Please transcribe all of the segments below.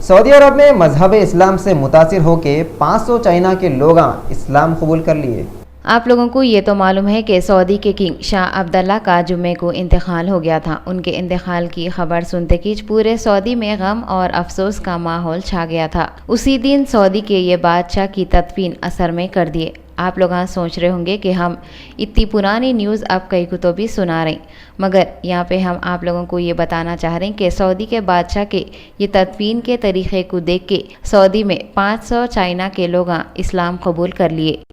Saudi अरब में मजहब इस्लाम से मुतासिर होकर 500 चाइना के लोग इस्लाम कबूल कर लिए। आप लोगों को ये तो मालूम है कि सऊदी के किंग शाह अब्दुल्ला का जुम्मे को इंतकाल हो गया था। उनके इंतकाल की खबर सुनते ही पूरे सऊदी में गम और अफसोस का माहौल छा गया था। उसी दिन सऊदी के ये बादशाह की तदफीन असर में कर दिए। आप लोग सोच रहे होंगे कि हम इतनी पुरानी न्यूज़ अब कई को तो भी सुना रहे, मगर यहाँ पे हम आप लोगों को ये बताना चाह रहे हैं कि सऊदी के बादशाह के ये तदफीन के तरीक़े को देख के सऊदी में 500 चाइना के लोग इस्लाम कबूल कर लिए।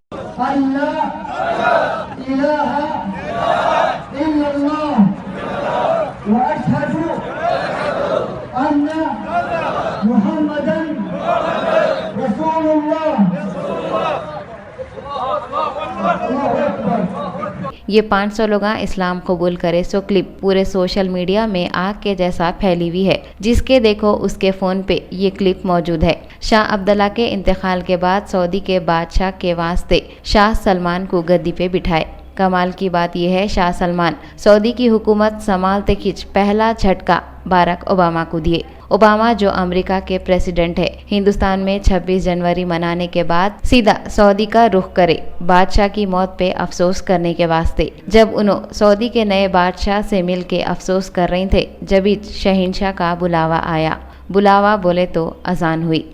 ये 500 लोग इस्लाम कबूल करे सो क्लिप पूरे सोशल मीडिया में आग के जैसा फैली हुई है। जिसके देखो उसके फ़ोन पे ये क्लिप मौजूद है। शाह अब्दुल्ला के इंतकाल के बाद सऊदी के बादशाह के वास्ते शाह सलमान को गद्दी पे बिठाए। कमाल की बात यह है, शाह सलमान सऊदी की हुकूमत संभालते खिंच पहला झटका बाराक ओबामा को दिए। ओबामा जो अमेरिका के प्रेसिडेंट है, हिंदुस्तान में 26 जनवरी मनाने के बाद सीधा सऊदी का रुख करे बादशाह की मौत पे अफसोस करने के वास्ते। जब उन्होंने सऊदी के नए बादशाह से मिल के अफसोस कर रहे थे, जब शहंशाह का बुलावा आया। बुलावा बोले तो अजान हुई।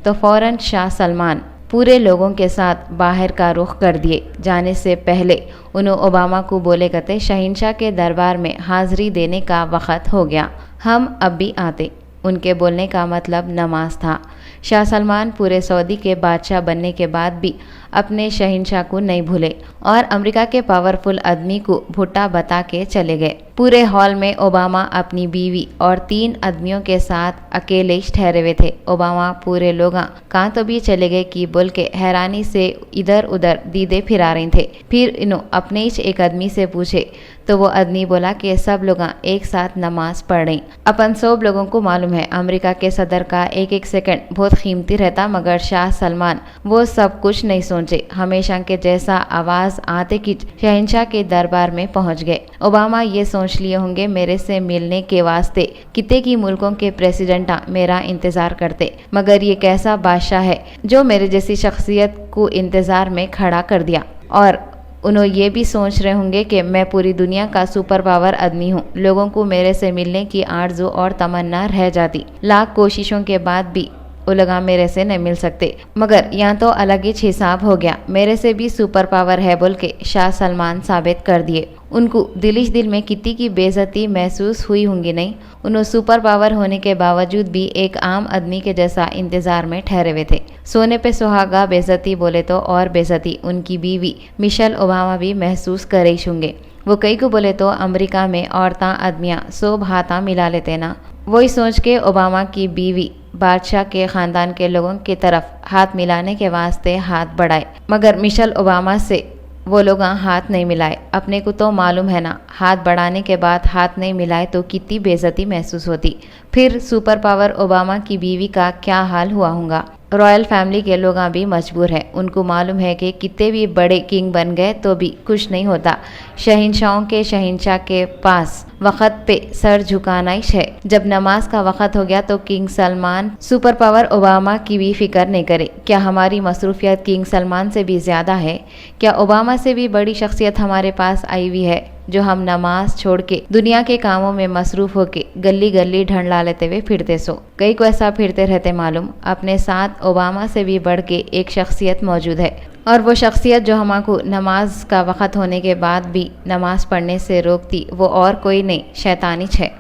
तो फौरन शाह सलमान पूरे लोगों के साथ बाहर का रुख कर दिए। जाने से पहले उन्होंने ओबामा को बोले कहते, शहंशाह के दरबार में हाज़िरी देने का वक़्त हो गया, हम अब भी आते। उनके बोलने का मतलब नमाज था। शाह सलमान पूरे सऊदी के बादशाह बनने के बाद भी अपने शहंशाह को नहीं भूले और अमेरिका के पावरफुल आदमी को भुट्टा बता के चले गए। पूरे हॉल में ओबामा अपनी बीवी और 3 आदमियों के साथ अकेले ठहरे हुए थे। ओबामा पूरे लोग कहाँ तो भी चले गए कि बोल के हैरानी से इधर उधर दीदे फिरा रहे थे। फिर इन्हों अपने ही एक आदमी से पूछे तो वो आदमी बोला कि सब लोग एक साथ नमाज पढ़ रहे। अपन सब लोगों को मालूम है अमेरिका के सदर का एक एक सेकंड बहुत कीमती रहता, मगर शाह सलमान वो सब कुछ नहीं सोचे। हमेशा के जैसा आवाज आते कि शहंशाह के दरबार में पहुंच गए। ओबामा ये सोच लिए होंगे मेरे से मिलने के वास्ते कितने की मुल्कों के प्रेसिडेंट मेरा इंतजार करते, मगर ये कैसा बादशाह है जो मेरे जैसी शख्सियत को इंतजार में खड़ा कर दिया। और उन्होंने ये भी सोच रहे होंगे कि मैं पूरी दुनिया का सुपर पावर आदमी हूँ, लोगों को मेरे से मिलने की आरज़ू और तमन्ना रह जाती। लाख कोशिशों के बाद भी वो लगा मेरे से नहीं मिल सकते, मगर यहाँ तो अलग ही हिसाब हो गया, मेरे से भी सुपर पावर है बोल के शाह सलमान साबित कर दिए। उनको दिलिश दिल में कितनी की बेइज्जती महसूस हुई होंगी नहीं। उन्होंने सुपर पावर होने के बावजूद भी एक आम आदमी के जैसा इंतजार में ठहरे हुए थे। सोने पे सुहागा बेइज्जती बोले तो और बेइज्जती उनकी बीवी मिशेल ओबामा भी महसूस कर रही होंगे। वो कई को बोले तो अमेरिका में औरतां आदमियां सब हाथा मिला लेते ना। वही सोच के ओबामा की बीवी बादशाह के ख़ानदान के लोगों की तरफ हाथ मिलाने के वास्ते हाथ बढ़ाए, मगर मिशेल ओबामा से वो लोग हाथ नहीं मिलाए। अपने को तो मालूम है ना, हाथ बढ़ाने के बाद हाथ नहीं मिलाए तो कितनी बेइज्जती महसूस होती। फिर सुपर पावर ओबामा की बीवी का क्या हाल हुआ होगा। रॉयल फैमिली के लोग भी मजबूर हैं। उनको मालूम है कि कितने भी बड़े किंग बन गए तो भी कुछ नहीं होता। शहंशाहों के शहंशाह के पास वक़्त पे सर झुकाना ही है। जब नमाज का वक़्त हो गया तो king Salman super power Obama की भी फिक्र नहीं करे। क्या हमारी मसरूफियत किंग सलमान से भी ज़्यादा है? क्या ओबामा से भी बड़ी शख्सियत हमारे पास आई हुई है जो हम नमाज छोड़ के दुनिया के कामों में मसरूफ होके गली गली ढंढला लेते हुए फिरते सो? कई को ऐसा फिरते रहते मालूम। अपने साथ ओबामा से भी बढ़ के एक शख्सियत मौजूद है, और वो शख्सियत जो हमको नमाज का वक़्त होने के बाद भी नमाज पढ़ने से रोकती वो और कोई नहीं, शैतानी है।